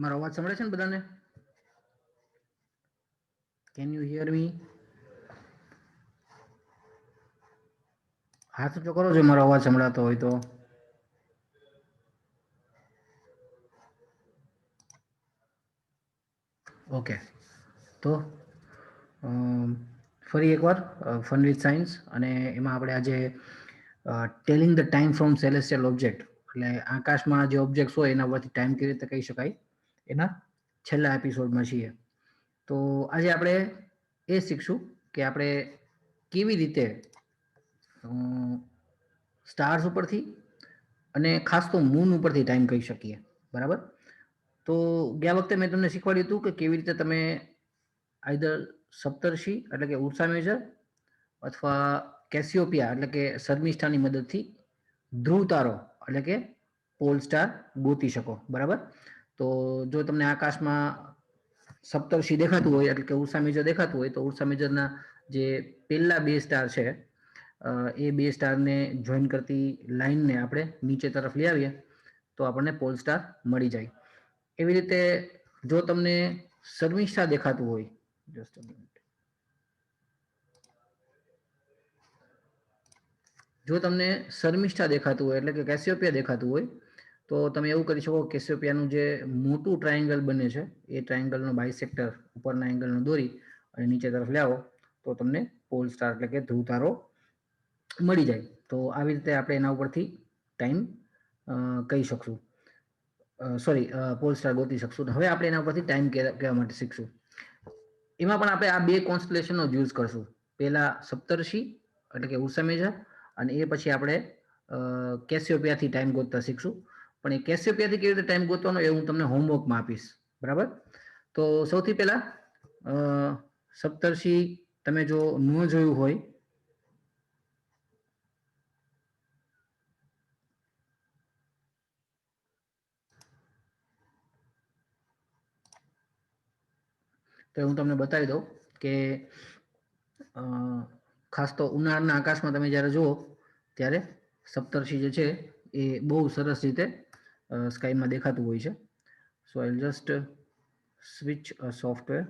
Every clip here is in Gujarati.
મારો અવાજ સંભળાય છે ને બધાને? કેન યુ હિયર મી? હાથ ઊંચો કરો જો મારો અવાજ સંભળાતો હોય તો. ઓકે, તો ફરી એકવાર ફન વિથ સાયન્સ, અને એમાં આપણે આજે telling the time from celestial object, એટલે આકાશમાં જે ઓબ્જેક્ટ હોય એના પરથી ટાઈમ કેવી રીતે કહી શકાય એના છેલ્લા એપિસોડમાં છીએ. તો આજે આપણે એ શીખશું કે આપણે કેવી રીતે સ્ટાર્સ ઉપરથી અને ખાસ તો મૂન ઉપરથી ટાઈમ કહી શકીએ. બરાબર? તો ગયા વખતે મેં તમને શીખવાડ્યું હતું કે કેવી રીતે તમે આઈધર સપ્તર્ષિ એટલે કે ઉર્સા મેજર અથવા કેસિયોપિયા એટલે કે શર્મિષ્ઠાની મદદથી ધ્રુવ તારો એટલે કે પોલ સ્ટાર ગોતી શકો. બરાબર? તો જો તમને આકાશમાં સપ્તર્ષિ દેખાતું હોય એટલે કે ઉર્સા મેજર દેખાતું હોય તો ઉર્સા મેજરના જે પહેલા બે સ્ટાર છે એ બે સ્ટારને જોઈન કરતી લાઈનને આપણે નીચે તરફ લઈ આવીએ તો આપણને પોલ સ્ટાર મળી જાય. એવી રીતે જો તમને શર્મિષ્ઠા દેખાતું હોય, જસ્ટ અ મિનિટ, જો તમને શર્મિષ્ઠા દેખાતું હોય એટલે કે કેસિયોપિયા દેખાતું હોય તો તમે એવું કરી શકો, કેસિયોપિયાનું જે મોટું ટ્રાયેંગલ બને છે એ ટ્રાયેંગલનો બાયસેક્ટર ઉપરના એંગલનો દોરી અને નીચે તરફ લાવો તો તમને પોલ સ્ટાર એટલે કે ધ્રુવ તારો મળી જાય. તો આવી રીતે આપણે એના ઉપરથી ટાઈમ કહી શકશું, સોરી પોલ સ્ટાર ગોતી શકશું. હવે આપણે એના ઉપરથી ટાઈમ કહેવા માટે શીખશું. એમાં પણ આપણે આ બે કોન્સ્ટલેશનનો જ યુઝ કરશું. પહેલા સપ્તર્ષિ એટલે કે ઉર્સા મેજર, અને એ પછી આપણે કેસિયોપિયાથી ટાઈમ ગોતતા શીખશું. પણ એ કેસિયોપિયાથી કેવી રીતે ટાઈમ ગોતવાનો એ હું તમને હોમવર્કમાં આપીશ. બરાબર? તો સૌથી પહેલા સપ્તર્ષિ તમે જો ન જોયું હોય તો હું તમને બતાવી દઉં કે ખાસ તો ઉનાળાના આકાશમાં તમે જ્યારે જુઓ ત્યારે સપ્તર્ષિ જે છે એ બહુ સરસ રીતે સ્કાયમાં દેખાતું હોય છે. સો આઈ જસ્ટ સ્વિચ સોફ્ટવેર.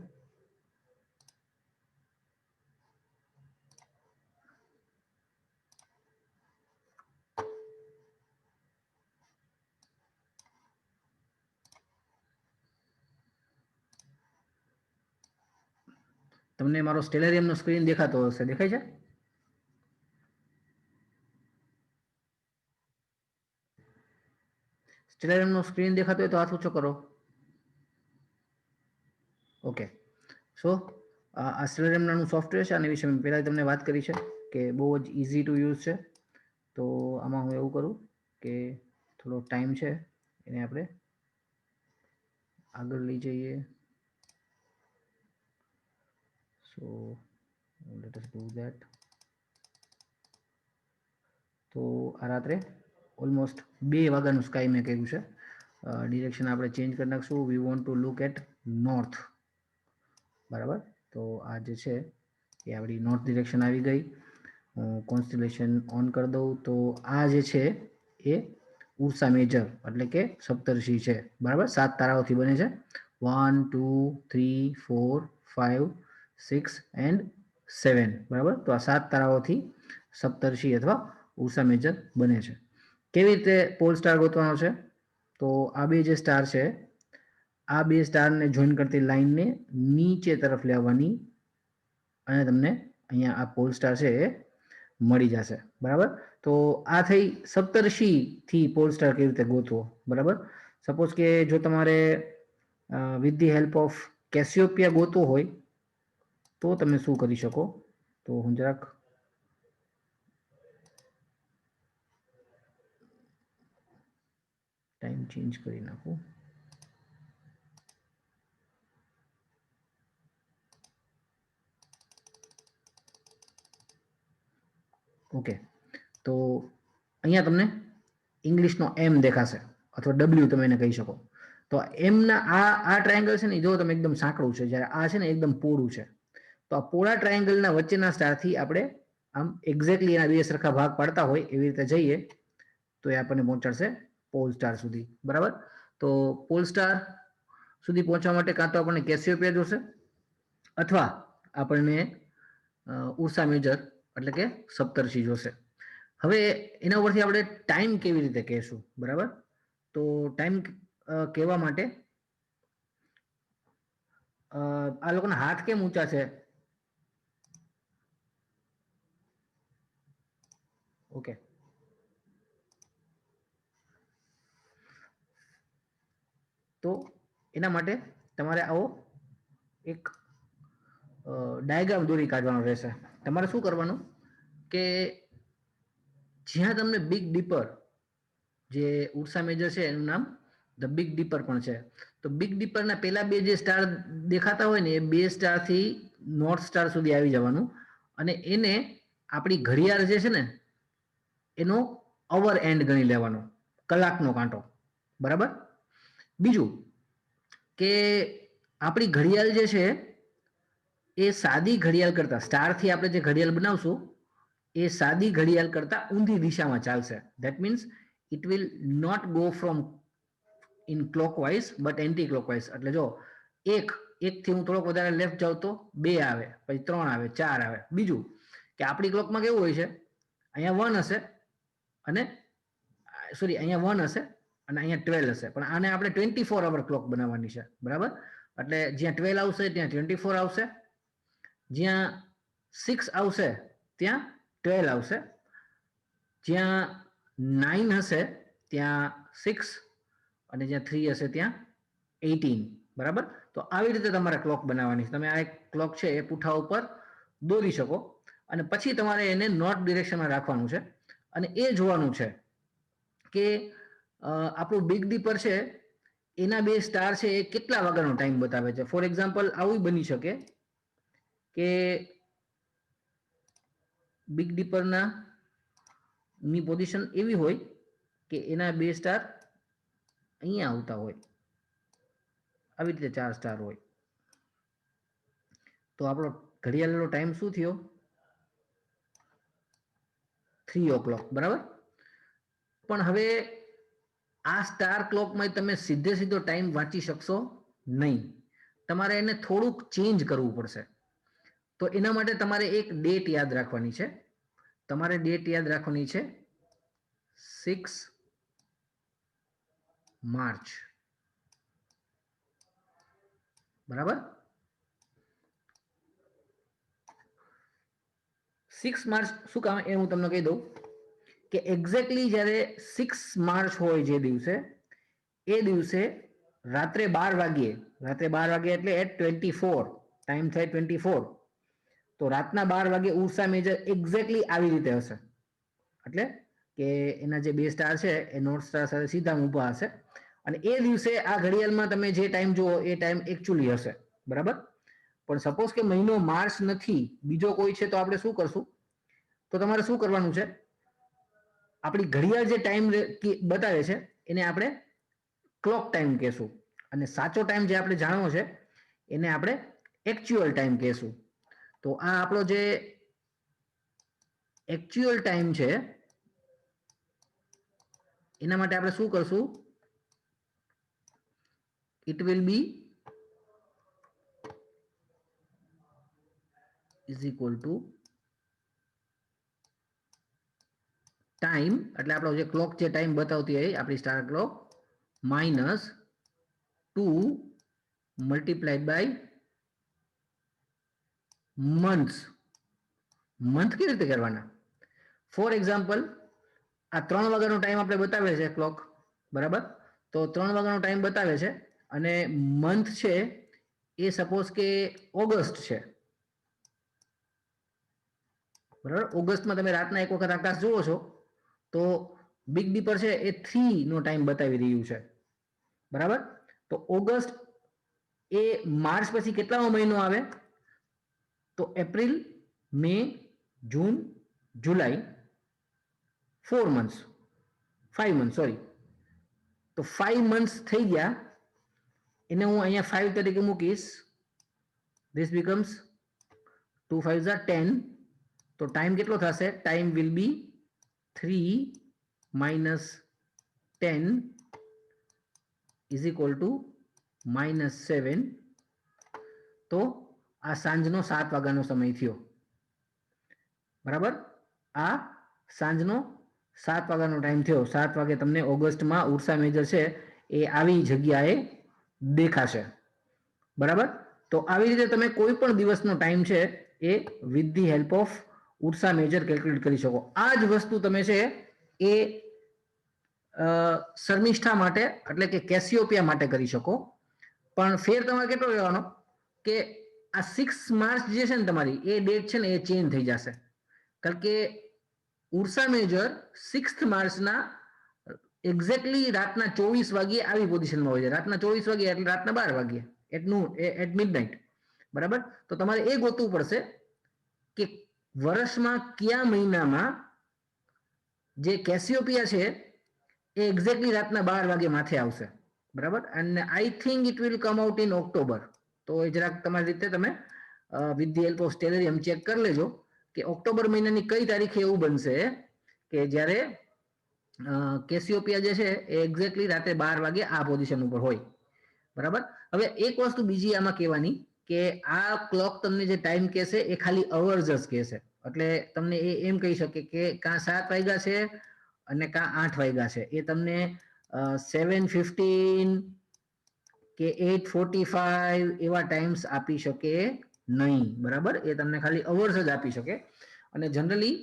તમને મારો સ્ટેલેરિયમનો સ્ક્રીન દેખાતો હશે, દેખાય છે? સ્ટેલેરિયમનો સ્ક્રીન દેખાતો હોય તો હાથ ઊંચો કરો. ઓકે, સો આ સ્ટેલેરિયમ નામનું સોફ્ટવેર છે. આની વિશે મેં પહેલાં તમને વાત કરી છે કે બહુ જ ઇઝી ટુ યુઝ છે. તો આમાં હું એવું કરું કે થોડો ટાઈમ છે એને આપણે આગળ લઈ જઈએ. So let us do that. તો આ રાત્રે ઓલમોસ્ટ 2 વાગ્યાનું સ્કાય મેં કહ્યું છે. ડિરેક્શન આપણે ચેન્જ કરી નાખશું. We want to look at north. બરાબર? તો આ જે છે એ આપણી નોર્થ ડિરેક્શન આવી ગઈ. હું કોન્સ્ટેલેશન ઓન કરી દઉં તો આ જે છે એ ઉર્સા મેજર એટલે કે સપ્તર્ષિ છે. બરાબર? 7 તારાઓથી બને છે. 1 2 3 4 5 6 એન્ડ 7. બરાબર? તો આ 7 તારાઓથી સપ્તર્ષિ અથવા ઉર્સા મેજર બને છે. કેવી રીતે પોલ સ્ટાર ગોતવાનો છે? તો આ બે જે સ્ટાર છે આ બે સ્ટારને જોઈન કરતી લાઈનને નીચે તરફ લેવાની અને તમને અહીંયા આ પોલ સ્ટાર છે એ મળી જશે. બરાબર? તો આ થઈ સપ્તર્ષિ થી પોલ સ્ટાર કેવી રીતે ગોતવો. બરાબર? સપોઝ કે જો તમારે વિથ ધી હેલ્પ ઓફ કેસિયોપિયા ગોતવો હોય તો તમે શું કરી શકો? તો હું જરાક ટાઈમ ચેન્જ કરી નાખું. ઓકે, તો અહીંયા તમને ઇંગ્લિશનો એમ દેખાશે અથવા ડબલ્યુ તમે એને કહી શકો. તો એમના આ ટ્રાયેંગલ છે ને જો તમે એકદમ સાંકડું છે, જ્યારે આ છે ને એકદમ પોળું છે. તો આ પોળા ટ્રાયેંગલના વચ્ચેના સ્ટારથી આપણે આમ એક્ઝેક્ટલી એના બે સરખા ભાગ પાડતા હોય એવી રીતે જઈએ તો એ આપણને પહોંચાડશે પોલ સ્ટાર સુધી. બરાબર? તો પોલ સ્ટાર સુધી પહોંચવા માટે કાં તો આપણને કેસિયોપિયા જોશે અથવા આપણને ઉર્સા મેજર એટલે કે સપ્તર્ષિ જોશે. હવે એના ઉપરથી આપણે ટાઈમ કેવી રીતે કહેશું, બરાબર? તો ટાઈમ કહેવા માટે આ લોકોના હાથ કેમ ઊંચા છે? ઓકે, તો એના માટે તમારે આવો એક ડાયાગ્રામ દોરી કાઢવાનો રહેશે. તમારે શું કરવાનું કે જ્યાં તમને બિગ ડીપર, જે ઉર્સા મેજર છે એનું નામ ધ બિગ ડીપર પણ છે, તો બિગ ડીપરના પહેલા બે જે સ્ટાર દેખાતા હોય ને એ બે સ્ટારથી નોર્થ સ્ટાર સુધી આવી જવાનું અને એને આપણી ઘડિયાળ જે છે ને એનો અવર એન્ડ ગણી લેવાનો, કલાકનો કાંટો, બરાબર? બીજું કે આપણી ઘડિયાળ જે છે એ સાદી ઘડિયાળ કરતા, સ્ટારથી આપણે જે ઘડિયાળ બનાવશું એ સાદી ઘડિયાળ કરતા ઊંધી દિશામાં ચાલશે. That means it will not go from in clockwise but anti clockwise. એટલે જો એકથી હું થોડોક વધારે લેફ્ટ જાઉં તો 2 આવે, પછી 3 આવે, 4 આવે. બીજું કે આપણી ક્લોકમાં કેવું હોય છે, અહીંયા 1 હશે અને સોરી અહીંયા 1 હશે અને અહીંયા 12 હશે, પણ આને આપણે 24 અવર ક્લોક બનાવવાની છે, બરાબર? એટલે જ્યાં 12 આવશે ત્યાં 24 આવશે, જ્યાં 6 આવશે ત્યાં 12 આવશે, જ્યાં 9 હશે ત્યાં 6 અને જ્યાં 3 હશે ત્યાં 18, બરાબર? તો આવી રીતે તમારે ક્લોક બનાવવાની છે. તમે આ એક ક્લોક છે એ પૂઠા ઉપર દોરી શકો અને પછી તમારે એને નોર્થ ડિરેક્શનમાં રાખવાનું છે અને એ જોવાનું છે કે આપણું બિગ ડીપર છે એના બે સ્ટાર છે એ કેટલા વાગ્યાનો ટાઈમ બતાવે છે. ફોર એક્ઝામ્પલ આવું બની શકે કે બિગ ડીપરના ની પોઝિશન એવી હોય કે એના બે સ્ટાર અહીંયા આવતા હોય, આવી રીતે 4 સ્ટાર હોય. તો આપણો ઘડિયાળનો ટાઈમ શું થયો? 3 o'clock, બરાબર? પણ હવે આ સ્ટાર ક્લોકમાં તમે સીધો ટાઈમ વાંચી શકશો નહીં, તમારે એને થોડુંક ચેન્જ કરવું પડશે. તો એના માટે તમારે એક ડેટ યાદ રાખવાની છે. તમારે ડેટ યાદ રાખવાની છે 6 માર્ચ, બરાબર? 6 માર્ચ શું કામ એ હું તમને કહી દઉં કે એક્ઝેક્ટલી જ્યારે 6 માર્ચ હોય જે દિવસે, એ દિવસે રાત્રે 12 વાગ્યે, રાત્રે 12 વાગ્યે એટલે એટ 24, ટાઈમ થાય 24, તો રાતના 12 વાગે ઉર્સા મેજર એક્ઝેક્ટલી આવી રીતે હશે. એટલે કે એના જે બે સ્ટાર છે એ નોર્થ સ્ટાર સાથે સીધા ઊભા હશે અને એ દિવસે આ ઘડિયાળમાં તમે જે ટાઈમ જુઓ એ ટાઈમ એકચ્યુઅલી હશે, બરાબર? પણ સપોઝ કે મહિનો માર્ચ નથી, બીજો કોઈ છે, તો આપણે શું કરશું? તો તમારે શું કરવાનું છે? આપણી ઘડિયાળ જે ટાઈમ બતાવે છે એને આપણે ક્લોક ટાઈમ કહેશું અને સાચો ટાઈમ જે આપણે જાણવો છે એને આપણે એકચ્યુઅલ ટાઈમ કહેશું. તો આ આપણો જે એકચ્યુઅલ ટાઈમ છે એના માટે આપણે શું કરશું? It will be is equal to time, એટલે આપણો જે ક્લોક જે ટાઈમ બતાવતી હોય આપણી star clock, -2 multiplied by months. Month કેવી રીતે કરવાના? ફોર એક્ઝામ્પલ આ 3 વાગ્યાનો ટાઈમ આપણે બતાવે છે ક્લોક, બરાબર? તો 3 વાગ્યાનો ટાઈમ બતાવે છે અને મંથ છે એ સપોઝ કે ઓગસ્ટ છે, બરાબર? ઓગસ્ટમાં તમે રાતના એક વખત આકાશ જુઓ છો તો બિગ ડીપર છે એ 3 નો ટાઈમ બતાવી રહ્યું છે, બરાબર? તો ઓગસ્ટ એ માર્ચ પછી કેટલામો મહિનો આવે? તો એપ્રિલ, મે, જૂન, જુલાઈ, 4 મંથ્સ, 5 મંથ, સોરી. તો 5 મંથ્સ થઈ ગયા, એને હું અહીંયા 5 તરીકે મૂકીશ. This becomes 2 5 are 10. તો ટાઈમ કેટલો થશે? Time will be 3 - 10 is equal two -7 તો આ સાંજનો 7 વાગ્યાનો સમય થયો, બરાબર. આ સાંજનો 7 વાગ્યાનો ટાઈમ થયો. 7 વાગે તમને ઓગસ્ટમાં ઉર્સા મેજર છે એ આવી જગ્યાએ દેખાશે, બરાબર. તો આવી રીતે તમે કોઈ પણ દિવસનો ટાઈમ છે એ with the help of Ursa Major calculate કરી શકો. આ જ વસ્તુ તમે છે એ શર્મિષ્ઠા માટે એટલે કે કેસિયોપિયા માટે કરી શકો. પણ ફેર તમારે કેટલો રહેવાનો કે આ 6 માર્ચ જે છે ને તમારી એ ડેટ છે ને એ ચેન્જ થઈ જશે, કારણ કે ઉર્સા મેજર 6 માર્ચના એક્ઝેક્ટલી રાતના 24 વાગ્યે આવી પોઝિશનમાં હોય છે. રાતના 24 વાગ્યે એટલે રાતના 12 વાગ્યે એટ મિડનાઇટ, બરાબર. તો તમારે એ ગોતવું પડશે કે વર્ષમાં કયા મહિનામાં જે કેસિયોપિયા છે એ એક્ઝેક્ટલી રાતના 12 વાગે માથે આવશે, બરાબર. અને I think it will come out in October. તો એ જરાક તમારી રીતે તમે with the help of Stellarium check કરી લેજો કે ઓક્ટોબર મહિનાની કઈ તારીખે એવું બનશે કે જ્યારે કેસિયોપિયા જે છે એ એક્ઝેક્ટલી રાતે 12 વાગે આ પોઝિશન ઉપર હોય, બરાબર. હવે એક વસ્તુ બીજી આમાં કહેવાની કે આ ક્લોક તમને જે ટાઈમ કહેશે એ ખાલી અવર્સ જ કહેશે. એટલે તમને એ એમ કહી શકે કે કાં 7 વાગ્યા છે અને કાં 8 વાગ્યા છે. એ તમને 7:15 કે 8:45 એવા ટાઈમ્સ આપી શકે નહીં, બરાબર. એ તમને ખાલી અવર્સ જ આપી શકે. અને જનરલી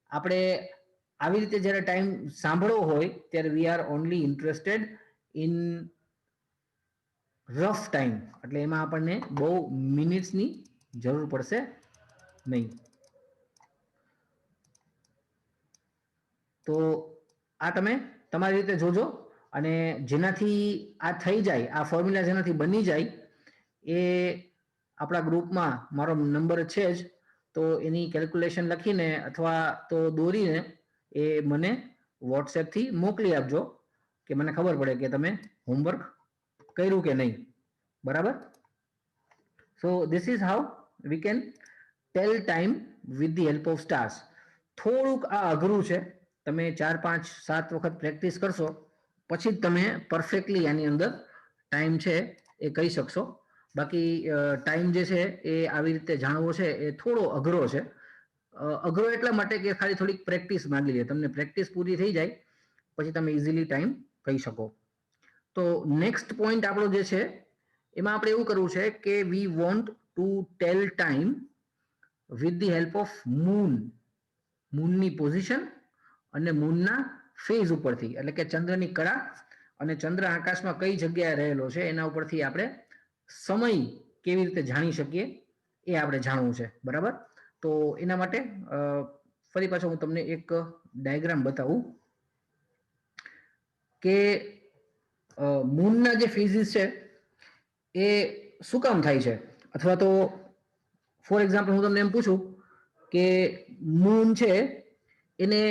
આપણે આવી રીતે જ્યારે ટાઈમ સાંભળવો હોય ત્યારે we are only interested in rough time, એટલે એમાં આપણને બહુ મિનિટ્સની જરૂર પડશે નહીં. તો આ તમે તમારી રીતે જોજો, અને જેનાથી આ થઈ જાય, આ ફોર્મ્યુલા જેનાથી બની જાય એ આપણા ગ્રુપમાં મારો નંબર છે જ, તો એની કેલ્ક્યુલેશન લખીને અથવા તો દોરીને એ મને વોટ્સએપથી મોકલી આપજો કે મને ખબર પડે કે તમે હોમવર્ક કર્યું કે નહીં, બરાબર. So this is how we can tail time with the help of stars. થોડુંક આ અઘરું છે, તમે 4, 5, 7 વખત પ્રેક્ટિસ કરશો પછી જ તમે પરફેક્ટલી આની અંદર ટાઈમ છે એ કહી શકશો. બાકી ટાઈમ જે છે એ આવી રીતે જાણવો છે એ થોડો અઘરો છે. અઘરો એટલા માટે કે ખાલી થોડીક પ્રેક્ટિસ માંગી લે. તમને પ્રેક્ટિસ પૂરી થઈ જાય પછી તમે ઇઝીલી ટાઈમ કહી શકો. તો નેક્સ્ટ પોઈન્ટ આપણો જે છે એમાં આપણે એવું કરવું છે કે we want to tell time with the help of moon. મૂનની પોઝિશન અને મૂનના ફેઝ ઉપરથી, એટલે કે ચંદ્રની કળા અને ચંદ્ર આકાશમાં કઈ જગ્યાએ રહેલો છે એના ઉપરથી આપણે સમય કેવી રીતે જાણી શકીએ એ આપણે જાણવું છે, બરાબર. તો એના માટે ફરી પાછો હું તમને એક ડાયાગ્રામ બતાવું કે મૂનના જે ફેઝિસ છે એ શું કામ થાય છે. અથવા તો ફોર એક્ઝામ્પલ હું તમને એમ પૂછું કે મૂન છે એને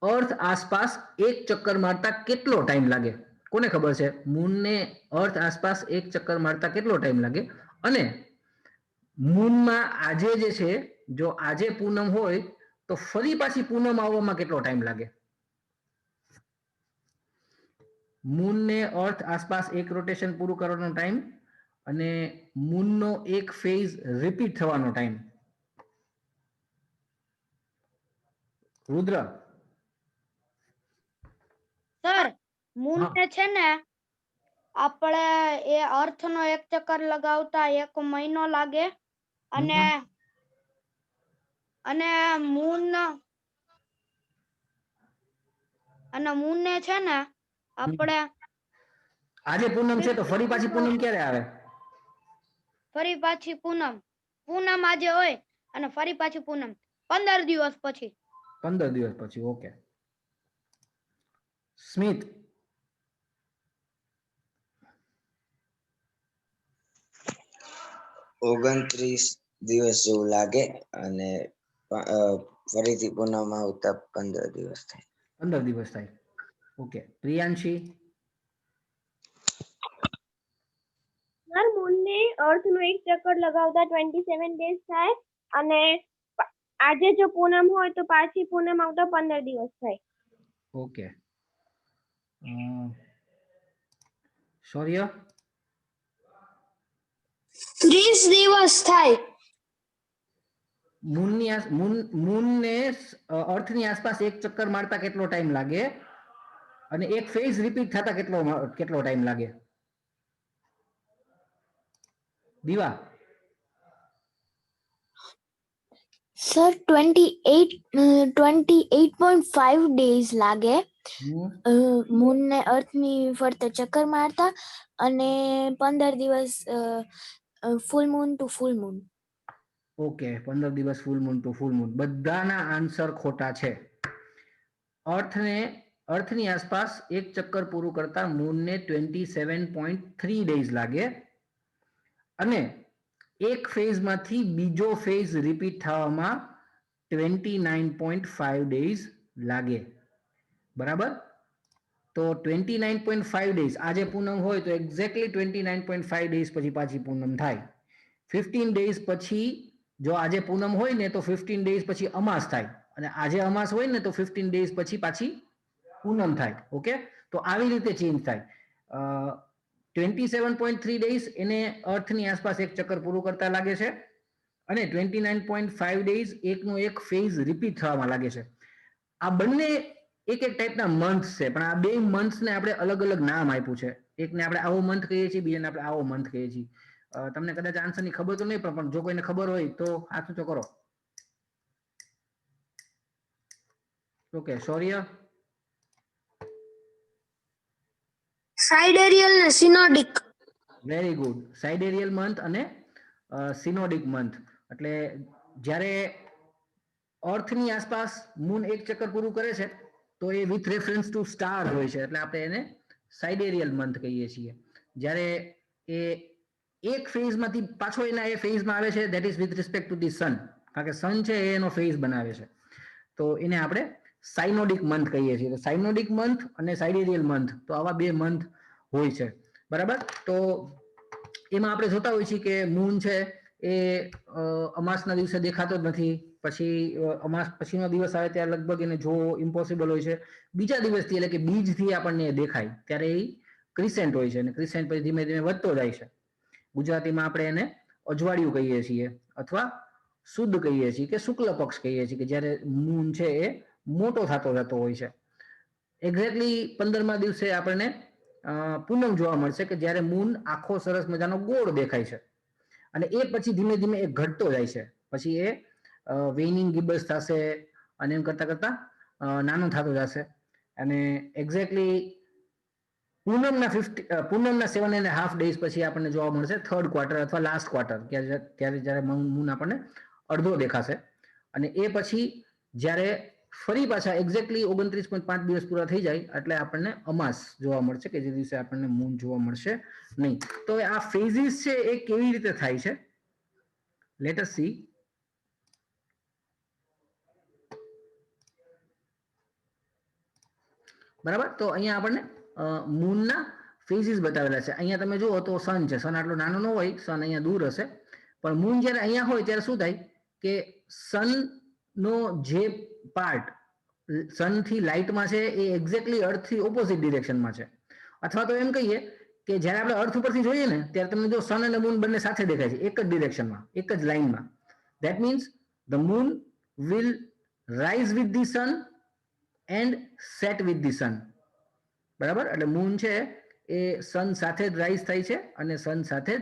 અર્થ આસપાસ એક ચક્કર મારતા કેટલો ટાઈમ લાગે? કોને ખબર છે મૂનને અર્થ આસપાસ એક ચક્કર મારતા કેટલો ટાઈમ લાગે? અને મૂનમાં આજે જે છે, જો આજે પૂનમ હોય તો ફરી પાછી પૂનમ આવવામાં કેટલો ટાઈમ લાગે? મૂનને અર્થ આસપાસ એક રોટેશન પૂરું કરવાનો ટાઈમ અને મૂનનો એક ફેઝ રિપીટ થવાનો ટાઈમ. રુદ્ર સર, મૂન ને છે ને આપણે એ અર્થ નો એક ચક્કર લગાવતા 1 મહિનો લાગે અને મૂન ને છે ને આપણે આજે પૂનમ છે તો ફરી પાછી પૂનમ ક્યારે આવે? ફરી પાછી પૂનમ આજે હોય અને ફરી પાછી પૂનમ 15 દિવસ પછી. 15 દિવસ પછી. ઓકે. સ્મિત 29 દિવસ જેવું લાગે અને ફરીથી પૂનમ આવતા 15 દિવસ થાય. 15 દિવસ થાય. ઓકે. પ્રિયાંશી સર, મૂનને અર્થનો એક ચક્કર લગાવતા 27 ડેઝ થાય અને આજે જો પૂનમ હોય તો પાછી પૂનમ આવતા 15 દિવસ થાય. ઓકે. શૌર્ય 30 દિવસ થાય. મૂનને અર્થની આસપાસ એક ચક્કર મારતા કેટલો ટાઈમ લાગે અને એક ફેઝ રિપીટ થતા કેટલો ટાઈમ લાગે? દીવા. સર 28.5 ડેઝ લાગે મૂન ને અર્થ ની ફરતે ચક્કર મારતા અને 15 દિવસ full moon to full moon. Okay, 15 દિવસ full moon to full moon. બધાના આન્સર ખોટા છે. અર્થની આસપાસ એક ચક્કર પૂરું કરતા મૂનને 27.3 ડેઝ લાગે અને એક ફેઝમાંથી બીજો ફેઝ રિપીટ થવામાં 29.5 ડેઝ લાગે. બરાબર? તો 29.5 ડેઝ, આજે પૂનમ હોય તો એક્ઝેક્ટલી 29.5 ડેઝ પછી પાછી પૂનમ થાય. 15 ડેઝ પછી, જો આજે પૂનમ હોય ને તો 15 ડેઝ પછી અમાસ થાય અને આજે અમાસ હોય ને તો 15 ડેઝ પછી પાછી પૂનમ થાય. ઓકે, તો આવી રીતે ચેન્જ થાય. 27.3 ડેઝ એને અર્થની આસપાસ એક ચક્કર પૂરું કરતા લાગે છે અને 29.5 ડેઝ એકનો એક ફેઝ રિપીટ થવામાં લાગે છે. આ બંને એક ટાઈપના મંથ છે, પણ આ બે મંથને આપણે અલગ અલગ નામ આપ્યું છે. એકને આપણે આવો મંથ કહીએ છીએ, બીજાને આપણે આવો મંથ કહીએ છીએ. તમને કદાચ આન્સરની ખબર તો નહીં, પણ જો કોઈને ખબર હોય તો હાથ ઊંચો કરો. ઓકે, શૌર્ય. સાઇડેરિયલ ને synodic. Very good. Sidereal month અને સિનોડિક મંથ. એટલે જ્યારે અર્થની આસપાસ મૂન એક ચક્કર પૂરું કરે છે તો A with reference to star હોય છે, એટલે આપણે એને સાઇડેરિયલ મંથ કહીએ છીએ. જ્યારે એ એક ફેઝમાંથી પાછો એના એ ફેઝમાં આવે છે, that is with respect to the sun, કારણ કે સન છે એનો ફેઝ બનાવે છે, તો એને આપણે સાઇનોડિક મંથ કહીએ છીએ. સાઇનોડિક મંથ અને સાઇડેરિયલ મંથ, તો આવા બે મંથ હોય છે. બરાબર? તો એમાં આપણે જોતા હોઈએ છીએ કે મૂન છે એ અમાસના દિવસે દેખાતો જ નથી, પછી અમાસ પછીનો દિવસ આવે ત્યારે લગભગ એને જોવો ઇમ્પોસિબલ હોય છે. બીજા દિવસથી એટલે કે બીજથી આપણને દેખાય ત્યારે એ ક્રિસેન્ટ હોય છે અને ક્રિસેન્ટ પછી ધીમે ધીમે વધતો જાય છે. ગુજરાતીમાં આપણે એને અજવાળિયું કહીએ છીએ અથવા શુદ્ધ કહીએ છીએ કે શુક્લ પક્ષ કહીએ છીએ, કે જ્યારે મૂન છે એ મોટો થતો જતો હોય છે. એક્ઝેક્ટલી 15મા દિવસે આપણને પૂનમ જોવા મળશે કે જ્યારે મૂન આખો સરસ મજાનો ગોળ દેખાય છે અને એ પછી ધીમે ધીમે એ ઘટતો જાય છે. પછી એ વેઇનિંગ ગિબલ્સ થશે અને એમ કરતા કરતા નાનો થતો જશે અને એક્ઝેક્ટલી પૂનમના 7.5 ડેઝ પછી આપણને જોવા મળશે થર્ડ ક્વાર્ટર અથવા લાસ્ટ ક્વાર્ટર, ત્યારે જ્યારે મૂન આપણને અડધો દેખાશે અને એ પછી જ્યારે ફરી પાછા એક્ઝેક્ટલી 29.5 દિવસ પૂરા થઈ જાય એટલે આપણને અમાસ જોવા મળશે, કે જે દિવસે આપણને મૂન જોવા મળશે નહીં. તો આ ફેઝિસ છે એ કેવી રીતે થાય છે, લેટ અસ સી. બરાબર? તો અહીંયા આપણને મૂનના ફેઝિસ બતાવેલા છે. અહીંયા તમે જુઓ તો સન છે, સન આટલો નાનો ન હોય, સન અહીંયા દૂર હશે, પણ મૂન જ્યારે અહીંયા હોય ત્યારે શું થાય કે સનનો જે પાર્ટ સનથી લાઇટમાં છે એ એક્ઝેક્ટલી અર્થથી ઓપોઝિટ ડિરેક્શનમાં છે. અથવા તો એમ કહીએ કે જ્યારે આપણે અર્થ ઉપરથી જોઈએ ને ત્યારે તમને જો સન અને મૂન બંને સાથે દેખાય છે, એક જ ડિરેક્શનમાં, એક જ લાઇનમાં. That means the moon will rise with the sun and set with the sun. બરાબર? એટલે મૂન છે એ સન સાથે જ રાઇઝ થાય છે અને સન સાથે જ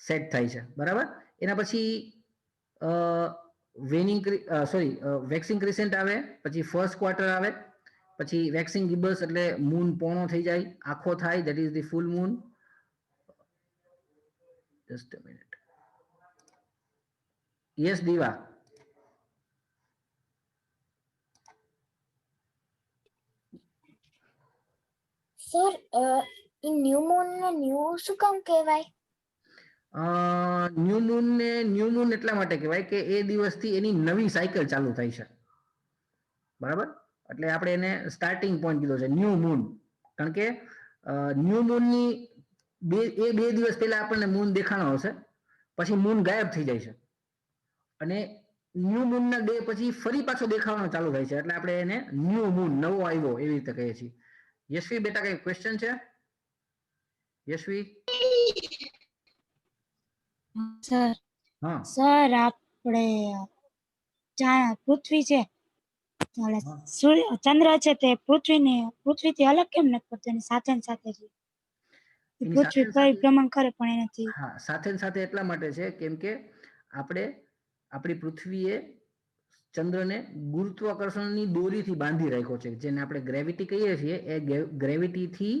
સેટ થાય છે. બરાબર? એના પછી વેક્સિંગ ક્રિસેન્ટ આવે, પછી ફર્સ્ટ ક્વાર્ટર આવે, પછી વેક્સિંગ ગિબલ્સ એટલે મૂન પોણો થઈ જાય, આખો થાય, that is the full moon. Just a minute. Yes દીવા. સર એ ન્યૂ મૂન ને ન્યૂ શું કામ કહેવાય? ન્યૂ મૂન એટલા માટે કહેવાય કે એ દિવસથી એની નવી સાયકલ ચાલુ થાય છે. બરાબર? એટલે આપણે એને સ્ટાર્ટિંગ પોઈન્ટ કીધો છે ન્યૂ મૂન, કારણ કે ન્યૂ મૂનની બે દિવસ પહેલા આપણને મૂન દેખાણો હશે, પછી મૂન ગાયબ થઈ જાય છે અને ન્યૂ મૂનના ડે પછી ફરી પાછો દેખાવાનો ચાલુ થાય છે, એટલે આપણે એને ન્યૂ મૂન, નવો આવ્યો, એવી રીતે કહીએ છીએ. યશવી બેટા, કઈ ક્વેશ્ચન છે? યશવી? સર હા સર આપણે પૃથ્વી છે ઓલા હા. સૂર્ય ચંદ્ર છે તે પૃથ્વીથી અલગ કેમ નથી પડતો એની સાથે ને સાથે છે એ એની સાથે પૃથ્વી ને સાથે પરિભ્રમણ કરે પણ એનાથી હા સાથે ને સાથે એટલા માટે છે કેમ કે આપણે આપણી પૃથ્વીએ ચંદ્રને ગુરુત્વાકર્ષણની દોરીથી બાંધી રાખ્યો છે, જેને આપણે ગ્રેવિટી કહીએ છીએ. એ ગ્રેવિટીથી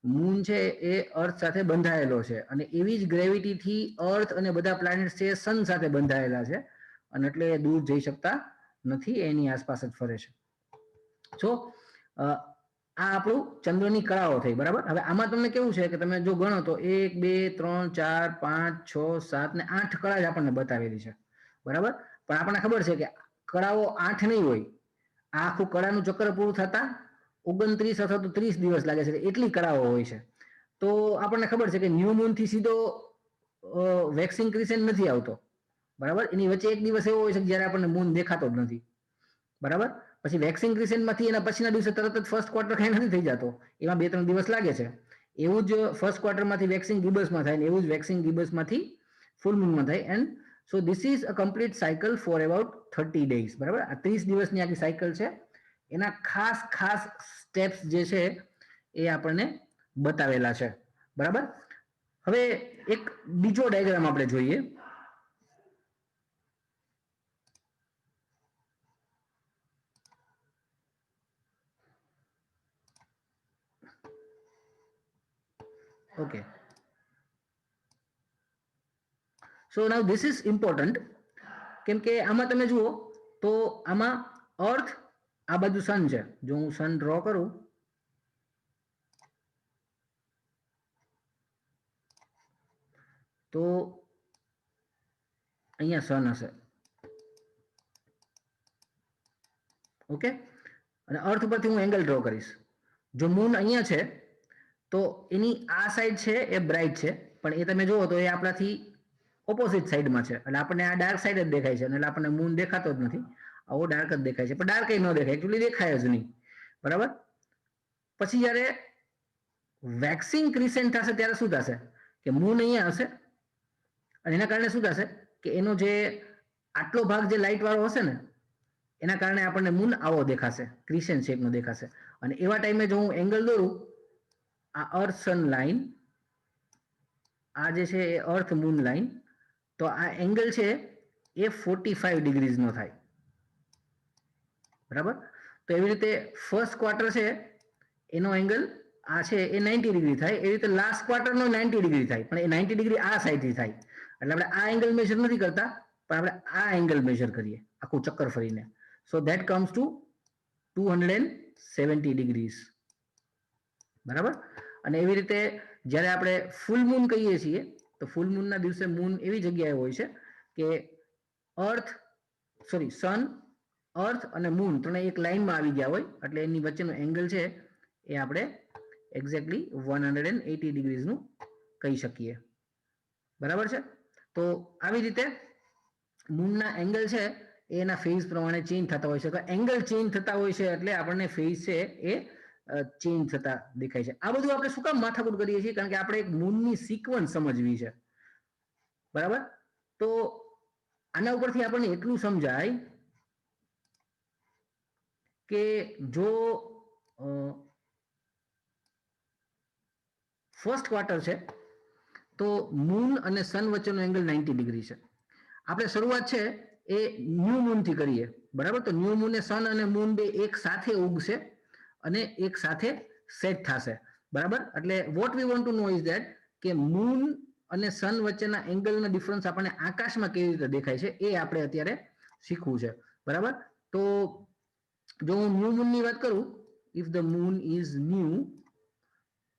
મૂન છે એ અર્થ સાથે બંધાયેલો છે, અને એવી જ ગ્રેવિટીથી અર્થ અને બધા પ્લાનેટ છે સન સાથે બંધાયેલા છે, અને એટલે એ દૂર જઈ શકતા નથી, એની આસપાસ જ ફરે છે. સો આ આપણું ચંદ્રની કળાઓ થઈ, બરાબર. હવે આમાં તમને કેવું છે કે તમે જો ગણો તો 1 2 3 4 5 6 7 ને 8 કળા જ આપણને બતાવેલી છે, બરાબર. પણ આપણને ખબર છે કે કળાઓ 8 નહીં હોય. આ આખું કળાનું ચક્ર પૂરું થતા 29 અથવા તો 30 દિવસ લાગે છે, એટલી કળાઓ હોય છે. તો આપણને ખબર છે કે ન્યૂ મૂન થી સીધો વેક્સિંગ ક્રિસેન્ટ નથી આવતો, બરાબર. એની વચ્ચે એક દિવસ એવો હોય છે જ્યારે આપણને મૂન દેખાતો જ નથી, બરાબર. પછી વેક્સિંગ ક્રિસેન્ટમાંથી એના પછીના દિવસે તરત જ ફર્સ્ટ ક્વાર્ટર કઈ નથી થઈ જતો, એમાં 2-3 દિવસ લાગે છે. એવું જ ફર્સ્ટ ક્વાર્ટરમાંથી વેક્સિંગ ગિબસમાં થાય, એવું જ વેક્સિંગ ગિબસમાંથી ફૂલ મૂનમાં થાય. And so this is a complete cycle for about 30 days, બરાબર. આ 30 દિવસની આખી સાયકલ છે. એના ખાસ ખાસ સ્ટેપ્સ જે છે એ આપણને બતાવેલા છે, બરાબર. હવે એક બીજો ડાયાગ્રામ આપણે જોઈએ. Okay, so now this is important, કેમ કે આમાં તમે જુઓ તો આમાં અર્થ આ બાજુ સન છે. જો હું સન ડ્રો કરું તો અહીંયા સન હશે, ઓકે. અને અર્થ પરથી હું એંગલ ડ્રો કરીશ. જો મૂન અહીંયા છે તો એની આ સાઈડ છે એ બ્રાઇટ છે, પણ એ તમે જુઓ તો એ આપણાથી ઓપોઝિટ સાઈડમાં છે, એટલે આપણને આ ડાર્ક સાઈડ જ દેખાય છે, એટલે આપણને મૂન દેખાતો જ નથી. આવો ડાર્ક જ દેખાય છે, પણ ડાર્ક ન દેખાય, એકચ્યુઅલી દેખાય જ નહીં, બરાબર. પછી જ્યારે વેક્સિંગ ક્રિસેન્ટ થશે ત્યારે શું થશે કે મૂન અહીંયા હશે, અને એના કારણે શું થશે કે એનો જે આટલો ભાગ જે લાઇટ વાળો હશે ને એના કારણે આપણને મૂન આવો દેખાશે, ક્રિસેન્ટ શેપનો દેખાશે. અને એવા ટાઈમે જો હું એંગલ દોરું, આ અર્થ સન લાઈન, આ જે છે એ અર્થ મૂન લાઈન, તો આ એંગલ છે એ 45 ડિગ્રીઝનો થાય, બરાબર. તો એવી રીતે ફર્સ્ટ ક્વાર્ટર છે એનો એંગલ આ છે એ 90 ડિગ્રી થાય, એવી રીતે લાસ્ટ ક્વાર્ટરનો 90 ડિગ્રી થાય, પણ એ 90 ડિગ્રી આ સાઈડથી થાય. એટલે આપણે આ એંગલ મેજર નથી કરતા, પણ આપણે આ એંગલ મેજર કરીએ આખું ચક્કર ફરીને. So that comes to 270 degrees, બરાબર. અને એવી રીતે જ્યારે આપણે ફૂલ મૂન કહીએ છીએ તો ફૂલ મૂનના દિવસે મૂન એવી જગ્યાએ હોય છે કે સન, અર્થ અને મૂન ત્રણે એક લાઈનમાં આવી ગયા હોય, એટલે એની વચ્ચેનો એંગલ છે એ આપણે એક્ઝેક્ટલી 180 ડિગ્રીઝનું કહી શકીએ, બરાબર છે. તો આવી રીતે મૂનના એંગલ છે એ એના ફેઝ પ્રમાણે ચેન્જ થતા હોય છે. એંગલ ચેન્જ થતા હોય છે એટલે આપણને ફેઝ છે એ ચેન્જ થતા દેખાય છે. આ બધું આપણે શું કામ માથાકૂટ કરીએ છીએ? કારણ કે આપણે એક મૂનની સિક્વન્સ સમજવી છે, બરાબર. તો આના ઉપરથી આપણને એટલું સમજાય કે જો ફર્સ્ટ ક્વાર્ટર છે તો મૂન અને સન વચ્ચેનો એંગલ 90 ડિગ્રી છે. આપણે શરૂઆત છે એ ન્યૂ મૂન થી કરીએ, બરાબર. તો ન્યૂ મૂન સન અને મૂન બે એક સાથે ઉગશે અને એક સાથે સેટ થશે, બરાબર. એટલે what we want to know is that કે મૂન અને સન વચ્ચેના એંગલના ડિફરન્સ આપણને આકાશમાં કેવી રીતે દેખાય છે એ આપણે અત્યારે શીખવું છે, બરાબર. તો જો હું ન્યૂ મૂનની વાત કરું, if the moon is new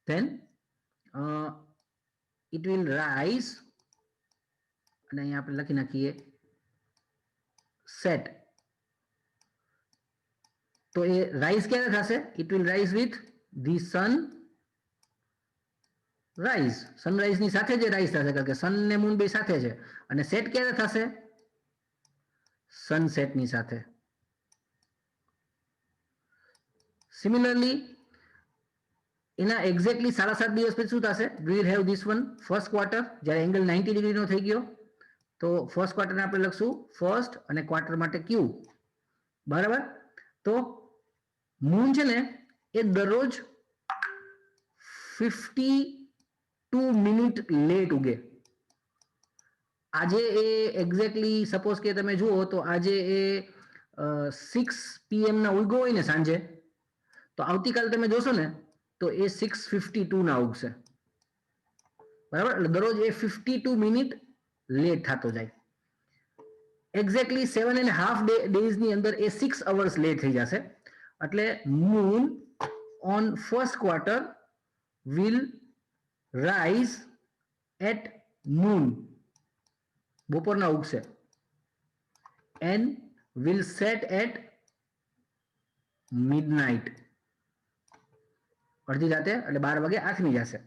then it will rise, અને અહીંયા આપણે લખી નાખીએ સેટ. તો એ રાઈઝ ક્યારે થશે? It will rise with the sun rise, sunrise ની સાથે જે રાઈઝ થશે, કારણ કે સન ને મૂન બે સાથે છે. અને સેટ ક્યારે થશે? સનસેટ ની સાથે. સિમિલરલી એના એક્ઝેક્ટલી 7.5 દિવસ પછી શું થશે? We will have this one first quarter, જ્યારે એંગલ 90 ડિગ્રીનો થઈ ગયો તો ફર્સ્ટ ક્વાર્ટરને આપણે લખશું ફર્સ્ટ અને ક્વાર્ટર માટે ક્યુ. બરાબર. તો મૂન છે ને એ દરરોજ 52 મિનિટ લેટ ઉગે. આજે એ એક્ઝેક્ટલી સપોઝ કે તમે જુઓ તો આજે એ 6 PM ના ઉગ્યો હોય ને સાંજે, તો આવતીકાલે તમે જોશો ને તો એ 6:52 ના ઉગશે. બરાબર. એટલે દરરોજ એ 52 મિનિટ લેટ થતો જાય. એક્ઝેક્ટલી 7.5 days ની અંદર એ 6 hours લેટ થઈ જશે. એટલે moon on first quarter will rise at noon, બપોરના ઉગશે, and will set at midnight, અડધી રાતે એટલે 12 વાગે આથમી જશે.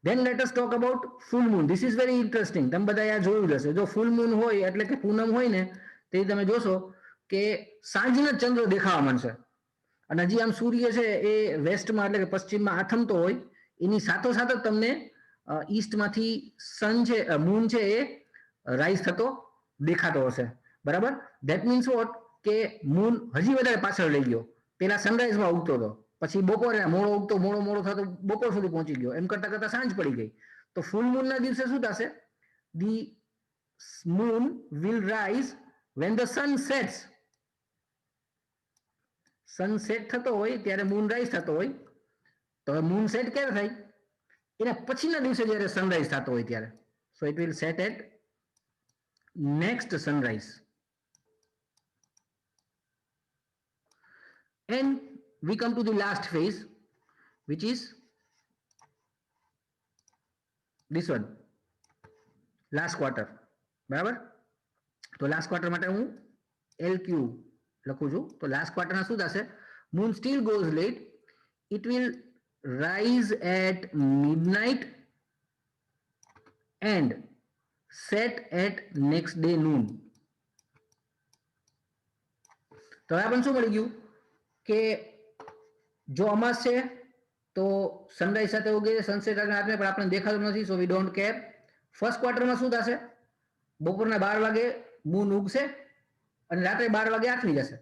Then let us talk about full moon. This is very interesting. તમે બધા આ જોયું હશે. જો ફૂલ મૂન હોય એટલે કે પૂનમ હોય ને તે તમે જોશો કે સાંજના ચંદ્ર દેખાવા માંડશે અને હજી આમ સૂર્ય છે એ વેસ્ટમાં એટલે કે પશ્ચિમમાં આથમતો હોય, એની સાથોસાથ જ તમને ઈસ્ટમાંથી સન છે મૂન છે એ રાઈઝ થતો દેખાતો હશે. બરાબર. ધેટ મીન્સ વોટ કે મૂન હજી વધારે પાછળ લઈ ગયો. પેલા સનરાઈઝમાં ઉગતો હતો, પછી બપોરે મોડો ઉગતો મોડો થતો બપોર સુધી પહોંચી ગયો, એમ કરતા કરતા સાંજ પડી ગઈ. તો ફૂલ મૂનના દિવસે શું થશે? The moon will rise when the sun sets. Sunset થતો હોય ત્યારે મૂન રાઈઝ થતો હોય. તો મૂન સેટ ક્યારે થાય? એના પછીના દિવસે જ્યારે સનરાઈઝ થતો હોય ત્યારે. So it will set at next sunrise. And we come to the last phase, which is this one, last quarter. બરાબર. તો લાસ્ટ ક્વાર્ટર માટે હું LQ લખું છું. તો લાસ્ટ ક્વાર્ટરના શું થશે? Moon still goes late. It will rise at midnight and set at next day noon. તો હવે આપણને શું મળી ગયું કે જો અમાસ છે તો સનરાઈઝ સાથે ઉગે, સનસેટ સાથે પણ આપણને દેખાતું નથી. સો વી ડોન્ટ કેર. ફર્સ્ટ ક્વાર્ટરમાં શું થશે? બપોરના 12 વાગે મૂન ઉગશે અને રાત્રે 12 વાગે આથમી જશે.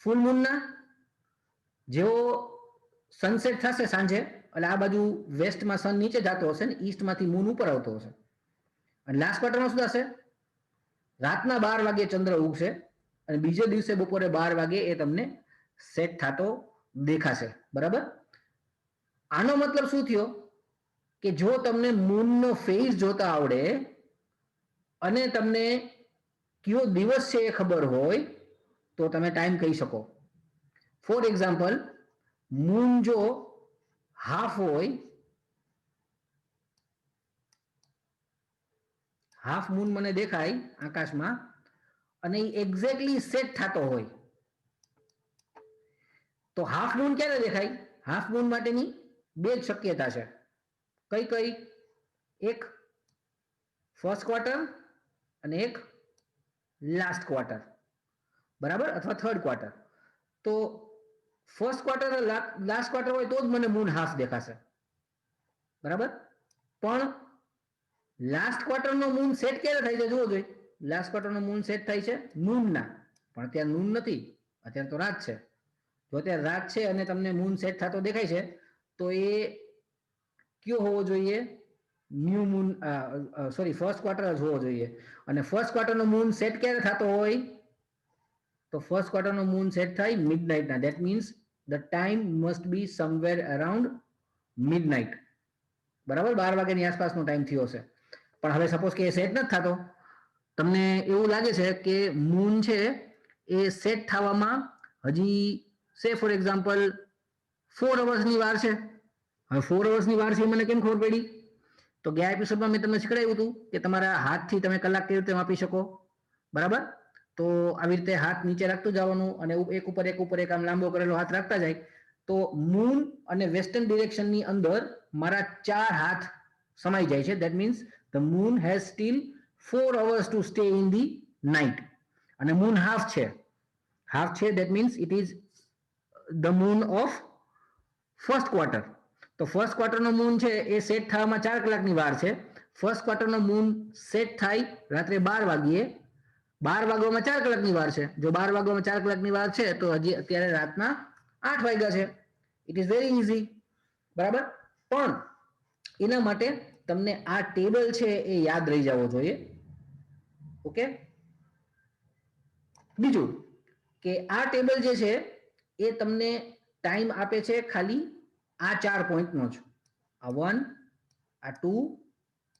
ફૂલ મૂનના જેવો સનસેટ થશે સાંજે, એટલે આ બાજુ વેસ્ટમાં સન નીચે જતો હશે ને ઈસ્ટમાંથી મૂન ઉપર આવતો હશે. અને લાસ્ટ ક્વાર્ટરમાં શું થશે? રાતના 12 વાગે ચંદ્ર ઉગશે અને બીજે દિવસે બપોરે 12 વાગે એ તમને સેટ થતો દેખાશે. બરાબર. આનો મતલબ શું થયો કે જો તમને મૂનનો ફેઝ જોતા આવડે અને તમને કયો દિવસ છે એ ખબર હોય તો તમે ટાઈમ કહી શકો. ફોર એક્ઝામ્પલ, મૂન જો હાફ હોય, હાફ મૂન મને દેખાય આકાશમાં અને એ એક્ઝેક્ટલી સેટ થતો હોય, તો હાફ મૂન ક્યારે દેખાય? હાફ મૂન માટેની બે જ શક્યતા છે. કઈ કઈ? એક ફર્સ્ટ ક્વાર્ટર અને એક લાસ્ટ ક્વાર્ટર. બરાબર. અથવા થર્ડ ક્વાર્ટર. તો ફર્સ્ટ ક્વાર્ટર લાસ્ટ ક્વાર્ટર હોય તો જ મને મૂન હાફ દેખાશે. બરાબર. પણ લાસ્ટ ક્વાર્ટરનો મૂન સેટ ક્યારે થાય છે જુઓ જોઈએ. લાસ્ટ ક્વાર્ટરનો મૂન સેટ થાય છે નૂનના, પણ અત્યારે નૂન નથી, અત્યારે તો રાત છે. જો અત્યારે રાત છે અને તમને મૂન સેટ થતો દેખાય છે તો એ કયો હોવો જોઈએ? New moon, sorry first quarter જ હોવો જોઈએ. અને ફર્સ્ટ ક્વાર્ટરનો મૂન સેટ ક્યારે થતો હોય? તો ફર્સ્ટ ક્વાર્ટરનો મૂન સેટ થાય મિડનાઇટના. That means the time must be somewhere around midnight. બરાબર. 12 વાગ્યાની આસપાસનો ટાઈમ થયો હશે. પણ હવે સપોઝ કે એ સેટ નથી થતો, તમને એવું લાગે છે કે મૂન છે એ સેટ થવામાં હજી સે ફોર એક્ઝામ્પલ 4 અવર્સની વાર છે. હવે 4 અવર્સની વાર છે મને કેમ ખબર પડી? તો ગયા એપિસોડમાં મેં તમને શીખવાડ્યું હતું કે તમારા હાથથી તમે કલાક કેવી રીતે માપી શકો. બરાબર. તો આવી રીતે હાથ નીચે રાખતું જવાનું અને એક ઉપર એક આમ લાંબો કરેલો હાથ રાખતા જાય તો મૂન અને વેસ્ટર્ન ડિરેક્શનની અંદર મારા 4 હાથ સમાઈ જાય છે. That means the moon has steel 4 hours to stay in the night. અને મૂન હાફ છે. હાફ છે that means it is the moon of first quarter. તો ફર્સ્ટ ક્વાર્ટરનો મૂન છે એ સેટ થવામાં 4 કલાકની વાર છે. ફર્સ્ટ ક્વાર્ટરનો મૂન સેટ થાય રાત્રે 12 વાગ્યે. 12 વાગ્યામાં 4 કલાકની વાર છે. જો 12 વાગ્યામાં 4 કલાકની વાર છે તો હજી અત્યારે રાતના 8 વાગ્યા છે. ઇટ ઇઝ વેરી ઇઝી, બરાબર. પણ એના માટે તમને આ ટેબલ છે એ યાદ રહી જવો જોઈએ. ઓકે. બીજું કે આ ટેબલ જે છે એ તમને ટાઈમ આપે છે ખાલી આ 4 પોઈન્ટનો જ. આ 1, આ 2,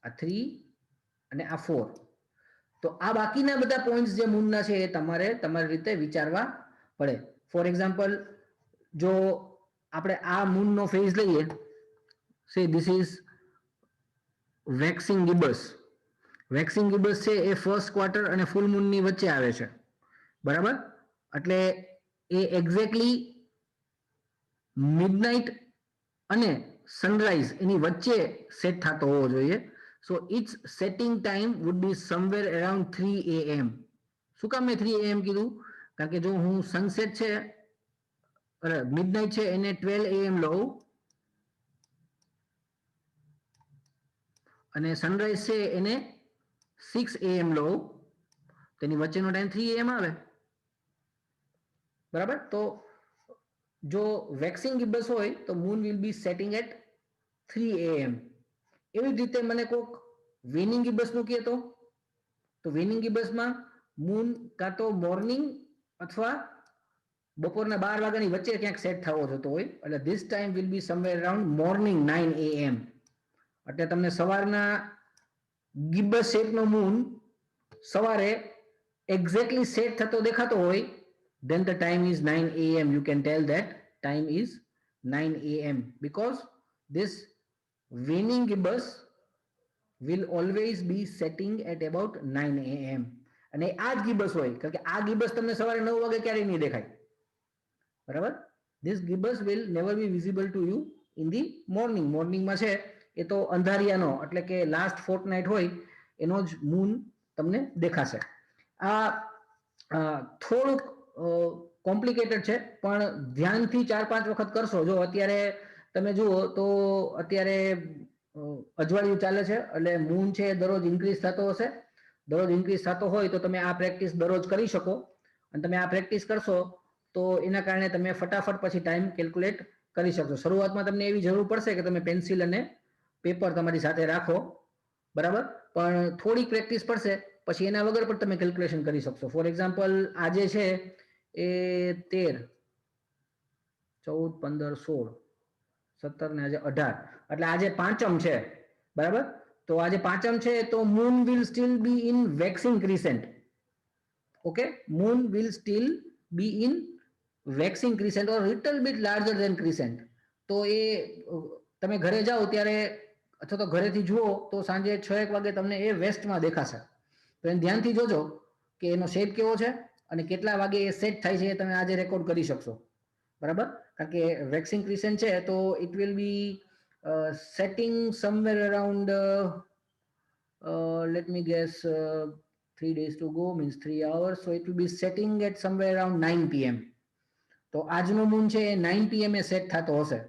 આ 3 અને આ 4. તો આ બાકીના બધા પોઈન્ટ્સ જે મૂનના છે એ તમારે તમારી રીતે વિચારવા પડે. ફોર એક્ઝામ્પલ, જો આપણે આ મૂનનો ફેઝ લઈએ, say this is waxing gibbous. Waxing gibbous છે એ ફર્સ્ટ ક્વાર્ટર અને ફૂલ મૂનની વચ્ચે આવે છે, બરાબર. એટલે એ એક્ઝેક્ટલી મિડનાઇટ અને સનરાઈઝ એની વચ્ચે સેટ થતો હોવો જોઈએ. So its setting time would be somewhere around 3 AM. શું કામ મેં 3 AM કીધું? કારણ કે જો હું સનસેટ છે મિડનાઇટ છે એને 12 AM લઉં અને સનરાઈઝ છે એને 6 AM લઉં, તેની વચ્ચેનો ટાઈમ 3 AM આવે, બરાબર. તો જો વેક્સિંગ ગિબસ હોય તો moon will be setting at 3 AM. એવી જ રીતે મને કોક વેનિંગ ગિબસનું કહેતો, તો વેનિંગ ગિબસમાં મૂન કાં તો મોર્નિંગ અથવા બપોરના 12 વાગ્યાની વચ્ચે ક્યાંક સેટ થવો જોતો હોય. એટલે this time will be somewhere around morning 9 AM. એટલે તમને સવારના ગિબસ શેપનો મૂન સવારે એક્ઝેક્ટલી સેટ થતો દેખાતો હોય, then the time is 9 AM. You can tell that time is 9 AM because this waning gibbous will always be setting at about 9 AM. અને આ જ ગિબસ હોય, કારણ કે આ ગિબસ તમને સવારે 9 વાગે ક્યારેય નહીં દેખાય, બરાબર. This gibbous will never be visible to you in the morning. મોર્નિંગમાં છે એ તો અંધારિયાનો એટલે કે લાસ્ટ ફોર્ટનાઇટ હોય એનો જ મૂન તમને દેખાશે. આ થોડુંક કોમ્પ્લિકેટેડ છે પણ ધ્યાનથી 4-5 વખત કરશો. જો અત્યારે તમે જુઓ તો અત્યારે અજવાળિયું ચાલે છે એટલે મૂન છે દરરોજ ઇન્ક્રીઝ થતો હશે. દરરોજ ઇન્ક્રીઝ થતો હોય તો તમે આ પ્રેક્ટિસ દરરોજ કરી શકો અને તમે આ પ્રેક્ટિસ કરશો તો એના કારણે તમે ફટાફટ પછી ટાઈમ કેલ્ક્યુલેટ કરી શકશો. શરૂઆતમાં તમને એવી જરૂર પડશે કે તમે પેન્સિલ અને પેપર તમારી સાથે રાખો, બરાબર. પણ થોડીક પ્રેક્ટિસ પડશે પછી એના વગર પણ તમે કેલ્ક્યુલેશન કરી શકશો. ફોર એક્ઝામ્પલ આજે છે એ 13, 14, 15, 16, 17 ને આજે 18 એટલે આજે પાંચમ છે, બરાબર. તો આજે પાંચમ છે તો moon will still be in waxing crescent. Okay, moon will still be in waxing crescent or little bit larger than crescent. તો એ તમે ઘરે જાઓ ત્યારે અથવા તો ઘરેથી જુઓ તો સાંજે 6-1 વાગે તમને એ વેસ્ટમાં દેખાશે. તો એને ધ્યાનથી જોજો કે એનો શેપ કેવો છે અને કેટલા વાગે એ સેટ થાય છે એ તમે આજે રેકોર્ડ કરી શકશો, બરાબર. કારણ કે વેક્સિંગ ક્રિસેન્ટ છે તો it will be setting somewhere around let me guess 3 days to go means 3 hours, so it will be setting at somewhere around 9 PM. તો આજનો મૂન છે એ 9 PM એ સેટ થતો હશે.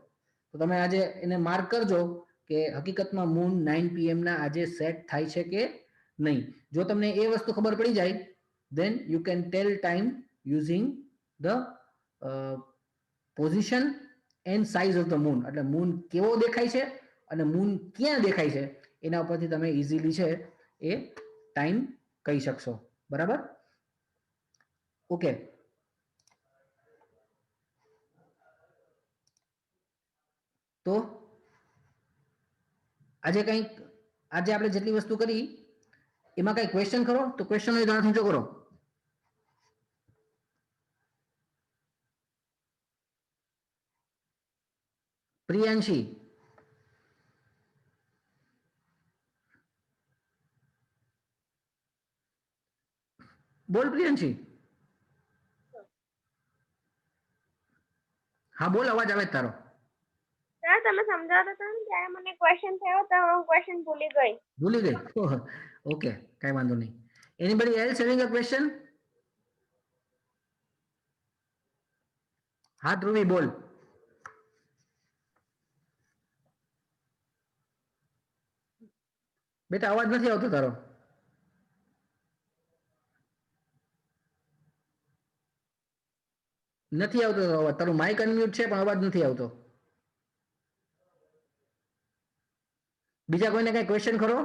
તો તમે આજે એને માર્ક કરજો કે હકીકતમાં મૂન 9 PM ના આજે સેટ થાય છે કે નહીં. જો તમને એ વસ્તુ ખબર પડી જાય then you can tell time using the position and size of the moon. એટલે મૂન કેવો દેખાય છે અને મૂન ક્યાં દેખાય છે એના ઉપરથી તમે ઇઝીલી છે એ ટાઈમ કહી શકશો, બરાબર. ઓકે, તો આજે આપણે જેટલી વસ્તુ કરી એમાં કઈ ક્વેશ્ચન કરો તો ક્વેશ્ચન હોય તો હાથ કરો. પ્રિયાંશી, બોલ. પ્રિયાંશી, હા બોલ, અવાજ આવે તારો. સર તમે સમજાવતા હતા ને ત્યારે મને ક્વેશ્ચન થયો તો હું ક્વેશ્ચન ભૂલી ગઈ. ઓકે, કઈ વાંધો નહીં. Anybody else having a question? હા ધ્રુવી બોલ. બેટા અવાજ નથી આવતો તારો. નથી આવતો અવાજ. તારું માઇક અનમ્યુટ છે પણ અવાજ નથી આવતો. બીજા કોઈને કઈ ક્વેશ્ચન ખરો?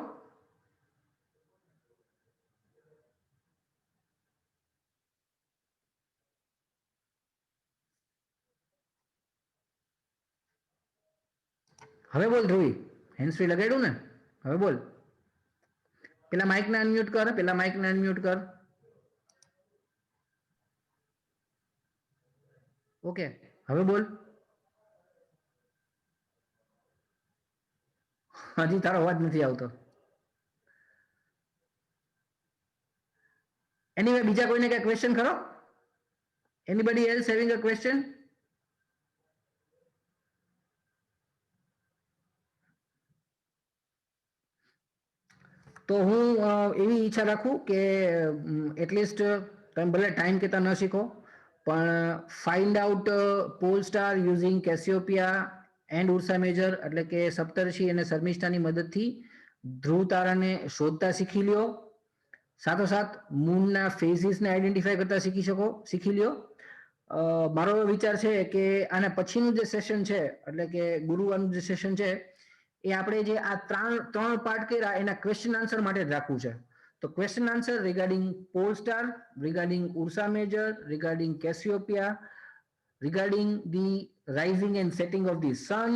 હવે બોલ ધ્રુવી, હેન્ડ ફ્રી લગાડ્યું ને? હવે બોલ. પેલા માઇક ને અનમ્યુટ કર, પેલા માઇક ને અનમ્યુટ કર. ઓકે, હવે બોલ. હજી તારો અવાજ નથી આવતો. એનીવે બીજા કોઈને કઈ ક્વેશ્ચન ખરો? Anybody else having a question? તો હું એવી ઈચ્છા રાખું કે એટલીસ્ટ તમે ભલે ટાઈમ કહેતા ન શીખો પણ find out pole star using Cassiopeia and Ursa Major એટલે કે સપ્તર્ષિ અને શર્મિષ્ઠાની મદદથી ધ્રુવ તારાને શોધતા શીખી લ્યો. સાથોસાથ મૂનના ફેઝિસને આઈડેન્ટિફાય કરતા શીખી લ્યો. મારો વિચાર છે કે આના પછીનું જે સેશન છે એટલે કે ગુરુવારનું જે સેશન છે એ આપણે જે આ ત્રણ પાર્ટ કર્યા એના ક્વેશ્ચન આન્સર માટે જ રાખવું છે. તો question answer regarding pole star, regarding Ursa Major, regarding Cassiopeia, regarding the rising and setting of the sun,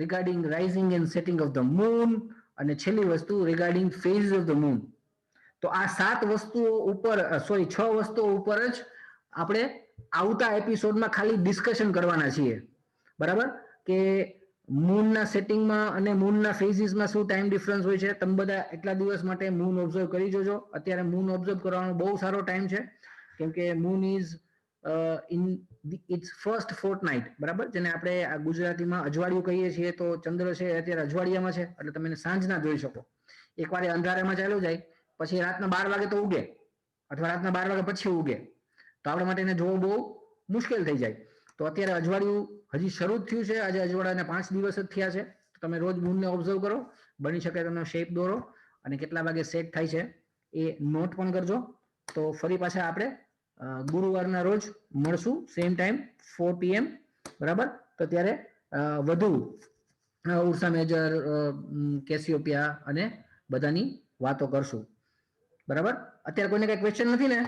regarding rising and setting of the moon, અને છેલ્લી વસ્તુ regarding phase of the moon. તો આ 7 વસ્તુઓ ઉપર 6 વસ્તુઓ ઉપર જ આપણે આવતા એપિસોડમાં ખાલી ડિસ્કશન કરવાના છીએ. બરાબર? કે મૂનના સેટિંગમાં અને મૂનના ફેઝિસમાં શું ટાઈમ ડિફરન્સ હોય છે. તમે બધા એટલા દિવસ માટે મૂન ઓબ્ઝર્વ કરી જોજો. અત્યારે મૂન ઓબ્ઝર્વ કરવાનો બહુ સારો ટાઈમ છે કેમ કે moon is in its first Fortnite. બરાબર? જેને આપણે આ ગુજરાતીમાં અજવાળિયું કહીએ છીએ. તો ચંદ્ર છે અત્યારે અજવાળિયામાં છે એટલે તમે એને સાંજના જોઈ શકો. એકવાર એ અંધારામાં ચાલ્યો જાય પછી રાતના 12 વાગે તો ઉગે અથવા રાતના 12 વાગે પછી ઉગે તો આપણા માટે એને જોવું બહુ મુશ્કેલ થઈ જાય. તો અત્યારે અજવાળિયું હજી શરૂ જ થયું છે. આજે અજવાળાને 5 દિવસ જ થયા છે. તમે રોજ મૂનને ઓબ્ઝર્વ કરો, બની શકે તમે શેપ દોરો અને કેટલા વાગે સેટ થાય છે એ નોટ પણ કરજો. તો ફરી પાછા આપણે ગુરુવારના રોજ મળશું સેમ ટાઈમ 4 PM. બરાબર? તો ત્યારે વધુ ઉર્સા મેજર, કેસિયોપિયા અને બધાની વાતો કરશું. બરાબર? અત્યારે કોઈને કઈ ક્વેશ્ચન નથી ને?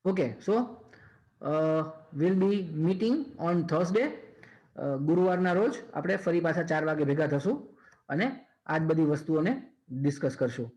Okay, so will be meeting on Thursday. ગુરુવારના રોજ આપણે ફરી પાછા 4 વાગે ભેગા થશું અને આ જ બધી વસ્તુઓને ડિસ્કસ કરશું.